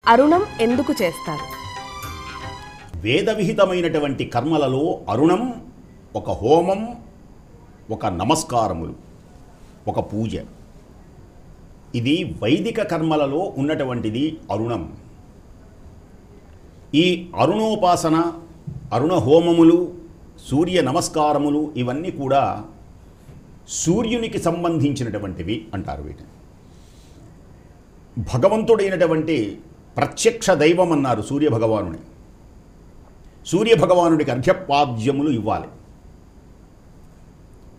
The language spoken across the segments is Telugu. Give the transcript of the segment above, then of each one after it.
అరుణం ఎందుకు చేస్తారు? వేద విహితమైనటువంటి కర్మలలో అరుణం ఒక హోమం, ఒక నమస్కారములు, ఒక పూజ. ఇది వైదిక కర్మలలో ఉన్నటువంటిది అరుణం. ఈ అరుణోపాసన, అరుణ హోమములు, సూర్య నమస్కారములు ఇవన్నీ కూడా సూర్యునికి సంబంధించినటువంటివి అంటారు. వీటిని భగవంతుడైనటువంటి ప్రత్యక్ష దైవం అన్నారు సూర్యభగవానుని. సూర్యభగవానుడికి అర్ఘ్యపాద్యములు ఇవ్వాలి.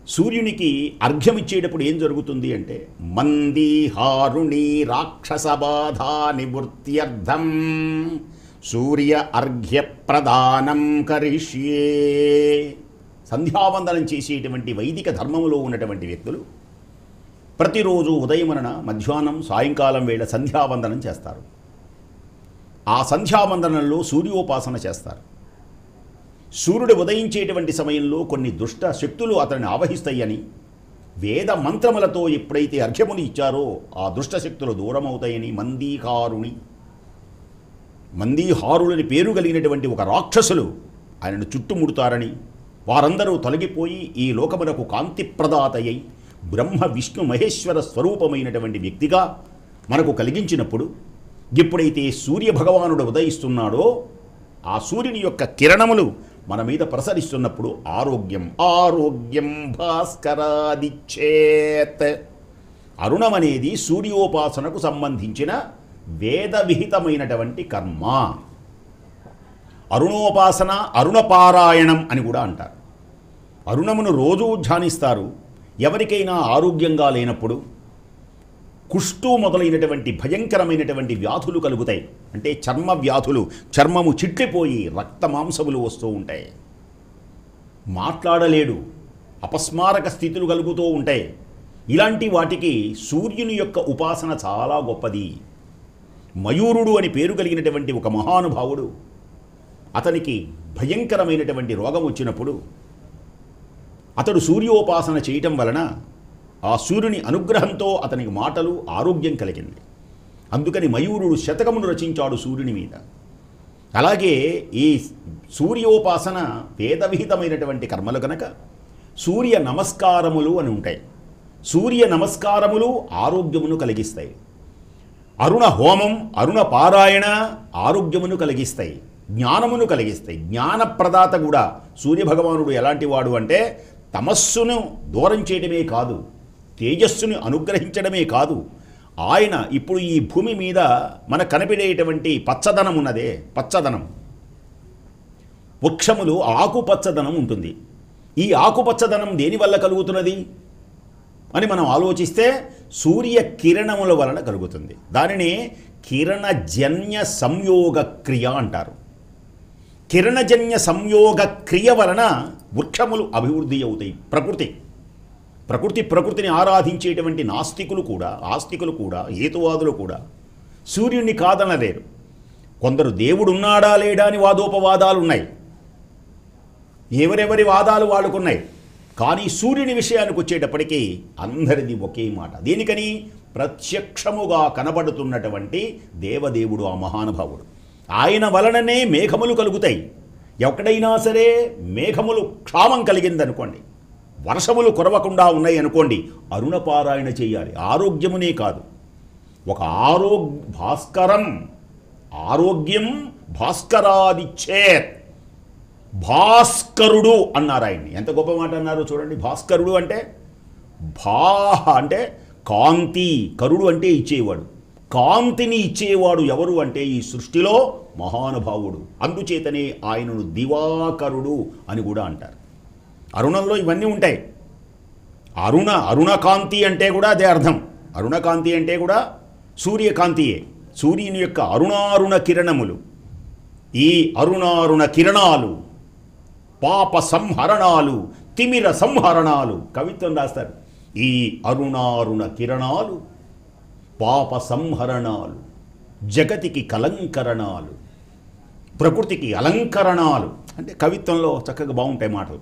సూర్యునికి అర్ఘ్యం ఇచ్చేటప్పుడు ఏం జరుగుతుంది అంటే, మందీహారుణి రాక్షసబాధా నివృత్త్యర్థం సూర్య అర్ఘ్య ప్రదానం కరిష్యే. సంధ్యావందనం చేసేటువంటి వైదిక ధర్మములో ఉన్నటువంటి వ్యక్తులు ప్రతిరోజు ఉదయమున, మధ్యాహ్నం, సాయంకాలం వేళ సంధ్యావందనం చేస్తారు. ఆ సంధ్యావందనంలో సూర్యోపాసన చేస్తారు. సూర్యుడు ఉదయించేటువంటి సమయంలో కొన్ని దుష్ట శక్తులు అతన్ని ఆవహిస్తాయని, వేద మంత్రములతో ఎప్పుడైతే అర్ఘ్యముని ఇచ్చారో ఆ దుష్ట శక్తులు దూరమవుతాయని, మందీహారులని పేరు కలిగినటువంటి ఒక రాక్షసులు ఆయనను చుట్టుముడతారని, వారందరూ తొలగిపోయి ఈ లోకమునకు కాంతి ప్రదాతయ్యి బ్రహ్మ విష్ణు మహేశ్వర స్వరూపమైనటువంటి వ్యక్తిగా మనకు కలిగించినప్పుడు, ఎప్పుడైతే సూర్యభగవానుడు ఉదయిస్తున్నాడో ఆ సూర్యుని యొక్క కిరణములు మన మీద ప్రసరిస్తున్నప్పుడు ఆరోగ్యం ఆరోగ్యం భాస్కరాదిచ్చేత్. అరుణం అనేది సూర్యోపాసనకు సంబంధించిన వేద విహితమైనటువంటి కర్మ. అరుణోపాసన, అరుణపారాయణం అని కూడా అంటారు. అరుణమును రోజూ ధ్యానిస్తారు. ఎవరికైనా ఆరోగ్యంగా లేనప్పుడు కుష్టు మొదలైనటువంటి భయంకరమైనటువంటి వ్యాధులు కలుగుతాయి. అంటే చర్మ వ్యాధులు, చర్మము చిట్లిపోయి రక్త మాంసములు వస్తూ ఉంటాయి. మాట్లాడలేడు, అపస్మారక స్థితులు కలుగుతూ ఉంటాయి. ఇలాంటి వాటికి సూర్యుని యొక్క ఉపాసన చాలా గొప్పది. మయూరుడు అని పేరు కలిగినటువంటి ఒక మహానుభావుడు, అతనికి భయంకరమైనటువంటి రోగం వచ్చినప్పుడు అతడు సూర్యోపాసన చేయటం వలన ఆ సూర్యుని అనుగ్రహంతో అతనికి మాటలు, ఆరోగ్యం కలిగింది. అందుకని మయూరుడు శతకమును రచించాడు సూర్యుని మీద. అలాగే ఈ సూర్యోపాసన వేదవిహితమైనటువంటి కర్మలు కనుక సూర్య నమస్కారములు అని ఉంటాయి. సూర్య నమస్కారములు ఆరోగ్యమును కలిగిస్తాయి. అరుణ హోమం, అరుణ పారాయణ ఆరోగ్యమును కలిగిస్తాయి, జ్ఞానమును కలిగిస్తాయి. జ్ఞానప్రదాత కూడా సూర్యభగవానుడు ఎలాంటి వాడు అంటే, తమస్సును దూరం చేయడమే కాదు, తేజస్సును అనుగ్రహించడమే కాదు, ఆయన ఇప్పుడు ఈ భూమి మీద మన కనిపించేటువంటి పచ్చదనం ఉన్నదే, పచ్చదనం, వృక్షములు ఆకుపచ్చదనం ఉంటుంది. ఈ ఆకుపచ్చదనం దేనివల్ల కలుగుతున్నది అని మనం ఆలోచిస్తే సూర్య కిరణముల వలన కలుగుతుంది. దానిని కిరణజన్య సంయోగ క్రియ అంటారు. కిరణజన్య సంయోగ క్రియ వలన వృక్షములు అభివృద్ధి అవుతాయి. ప్రకృతిని ఆరాధించేటువంటి నాస్తికులు కూడా, ఆస్తికులు కూడా, హేతువాదులు కూడా సూర్యుడిని కాదనలేరు. కొందరు దేవుడున్నాడా లేడా అని వాదోపవాదాలు ఉన్నాయి. ఎవరెవరి వాదాలు వాళ్ళకున్నాయి. కానీ సూర్యుని విషయానికి వచ్చేటప్పటికీ అందరిది ఒకే మాట. దీనికని ప్రత్యక్షముగా కనబడుతున్నటువంటి దేవదేవుడు ఆ మహానుభావుడు. ఆయన వలననే మేఘములు కలుగుతాయి. ఎక్కడైనా సరే మేఘములు క్షామం కలిగిందనుకోండి, వర్షములు కురవకుండా ఉన్నాయి అనుకోండి, అరుణపారాయణ చేయాలి. ఆరోగ్యమునే కాదు, ఒక ఆరోగ్యం భాస్కరాదిచ్చేత్. భాస్కరుడు అన్నారు ఆయన్ని. ఎంత గొప్ప మాట అన్నారు చూడండి. భాస్కరుడు అంటే అంటే కాంతి, కరుడు అంటే ఇచ్చేవాడు. కాంతిని ఇచ్చేవాడు ఎవరు అంటే ఈ సృష్టిలో మహానుభావుడు. అందుచేతనే ఆయనను దివాకరుడు అని కూడా అంటారు. అరుణంలో ఇవన్నీ ఉంటాయి. అరుణకాంతి అంటే కూడా అదే అర్థం. అరుణకాంతి అంటే కూడా సూర్యకాంతియే. సూర్యుని యొక్క అరుణారుణ కిరణములు, ఈ అరుణారుణ కిరణాలు పాప సంహరణాలు, తిమిర సంహరణాలు. కవిత్వం రాస్తారు. ఈ అరుణారుణ కిరణాలు పాప సంహరణాలు, జగతికి కలంకరణాలు, ప్రకృతికి అలంకరణాలు. అంటే కవిత్వంలో చక్కగా బాగుంటాయి మాటలు.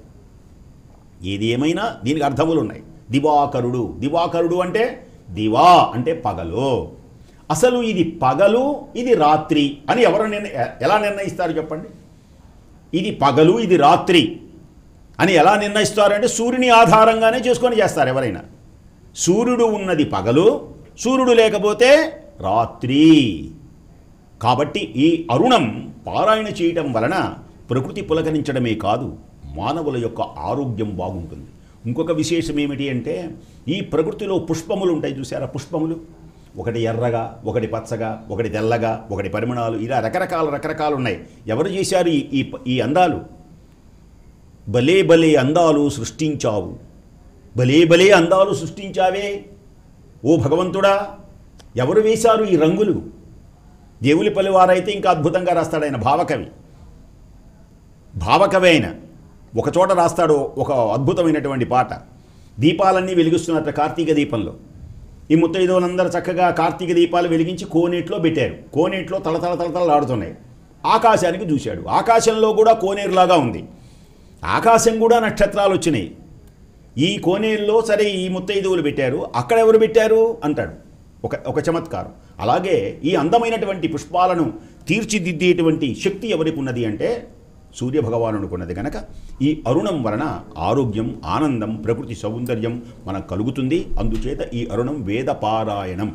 ఏది ఏమైనా దీనికి అర్థములు ఉన్నాయి. దివాకరుడు అంటే దివా అంటే పగలు, అసలు ఇది పగలు, ఇది రాత్రి అని ఎవరు ఎలా నిర్ణయిస్తారు చెప్పండి? ఇది పగలు, ఇది రాత్రి అని ఎలా నిర్ణయిస్తారంటే సూర్యుని ఆధారంగానే చేసుకొని చేస్తారు ఎవరైనా. సూర్యుడు ఉన్నది పగలు, సూర్యుడు లేకపోతే రాత్రి. కాబట్టి ఈ అరుణం పారాయణ చేయటం వలన ప్రకృతి పులకరించడమే కాదు, మానవుల యొక్క ఆరోగ్యం బాగుంటుంది. ఇంకొక విశేషం ఏమిటి అంటే, ఈ ప్రకృతిలో పుష్పములు ఉంటాయి చూసారా, పుష్పములు ఒకటి ఎర్రగా, ఒకటి పచ్చగా, ఒకటి తెల్లగా, ఒకటి పరిమళాలు, ఇలా రకరకాలు ఉన్నాయి. ఎవరు చేశారు ఈ అందాలు? భలే భలే అందాలు సృష్టించావు, భలే భలే అందాలు సృష్టించావే ఓ భగవంతుడా. ఎవరు వేశారు ఈ రంగులు? దేవులపల్లి వారైతే ఇంకా అద్భుతంగా రాస్తాడు ఆయన, భావకవి అయిన ఒకచోట రాస్తాడు ఒక అద్భుతమైనటువంటి పాట. దీపాలన్నీ వెలిగిస్తున్నట్టు కార్తీక దీపంలో ఈ ముత్తైదువులందరూ చక్కగా కార్తీక దీపాలు వెలిగించి కోనేట్లో పెట్టారు. కోనేట్లో తళతళలాడుతున్నాయి. ఆకాశానికి చూశాడు, ఆకాశంలో కూడా కోనేరులాగా ఉంది, ఆకాశం కూడా నక్షత్రాలు వచ్చినాయి. ఈ కోనేరులో సరే ఈ ముత్తైదువులు పెట్టారు, అక్కడ ఎవరు పెట్టారు అంటాడు. ఒక చమత్కారం. అలాగే ఈ అందమైనటువంటి పుష్పాలను తీర్చిదిద్దేటువంటి శక్తి ఎవరికి ఉన్నది అంటే సూర్యభగవానుకున్నది. కనుక ఈ అరుణం వలన ఆరోగ్యం, ఆనందం, ప్రకృతి సౌందర్యం మనకు కలుగుతుంది. అందుచేత ఈ అరుణం వేదపారాయణం